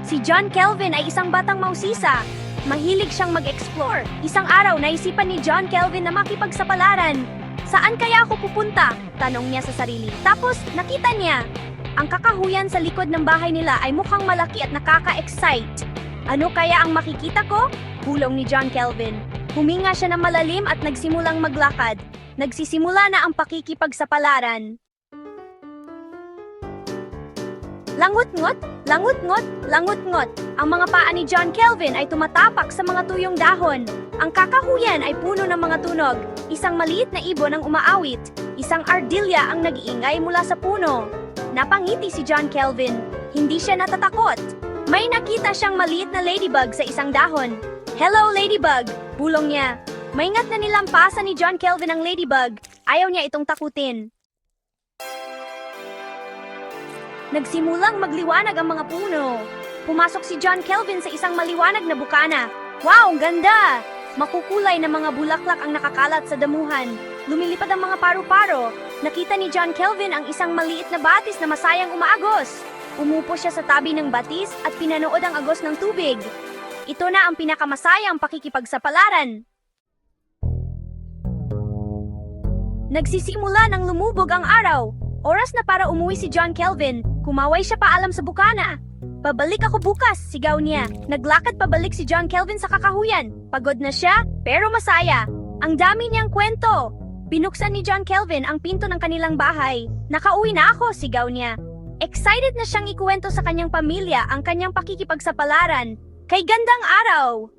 Si John Kelvin ay isang batang mausisa. Mahilig siyang mag-explore. Isang araw, naisipan ni John Kelvin na makipagsapalaran. Saan kaya ako pupunta? Tanong niya sa sarili. Tapos, nakita niya. Ang kakahuyan sa likod ng bahay nila ay mukhang malaki at nakaka-excite. Ano kaya ang makikita ko? Bulong ni John Kelvin. Huminga siya ng malalim at nagsimulang maglakad. Nagsisimula na ang pakikipagsapalaran. Langut-ngot, langut-ngot, langut-ngot. Ang mga paa ni John Kelvin ay tumatapak sa mga tuyong dahon. Ang kakahuyan ay puno ng mga tunog. Isang maliit na ibon ang umaawit. Isang ardilya ang nag-iingay mula sa puno. Napangiti si John Kelvin. Hindi siya natatakot. May nakita siyang maliit na ladybug sa isang dahon. "Hello, ladybug!" bulong niya. Maingat na nilampasan ni John Kelvin ang ladybug. Ayaw niya itong takutin. Nagsimulang magliwanag ang mga puno. Pumasok si John Kelvin sa isang maliwanag na bukana. Wow, ang ganda! Makukulay na mga bulaklak ang nakakalat sa damuhan. Lumilipad ang mga paru-paro. Nakita ni John Kelvin ang isang maliit na batis na masayang umaagos. Umupo siya sa tabi ng batis at pinanood ang agos ng tubig. Ito na ang pinakamasayang pakikipagsapalaran. Nagsisimula nang lumubog ang araw. Oras na para umuwi si John Kelvin. Kumaway siya paalam sa bukana. "Pabalik ako bukas," sigaw niya. Naglakad pabalik si John Kelvin sa kakahuyan. Pagod na siya, pero masaya. Ang dami niyang kwento. Binuksan ni John Kelvin ang pinto ng kanilang bahay. "Nakauwi na ako," sigaw niya. Excited na siyang ikuwento sa kanyang pamilya ang kanyang pakikipagsapalaran. Kay gandang araw!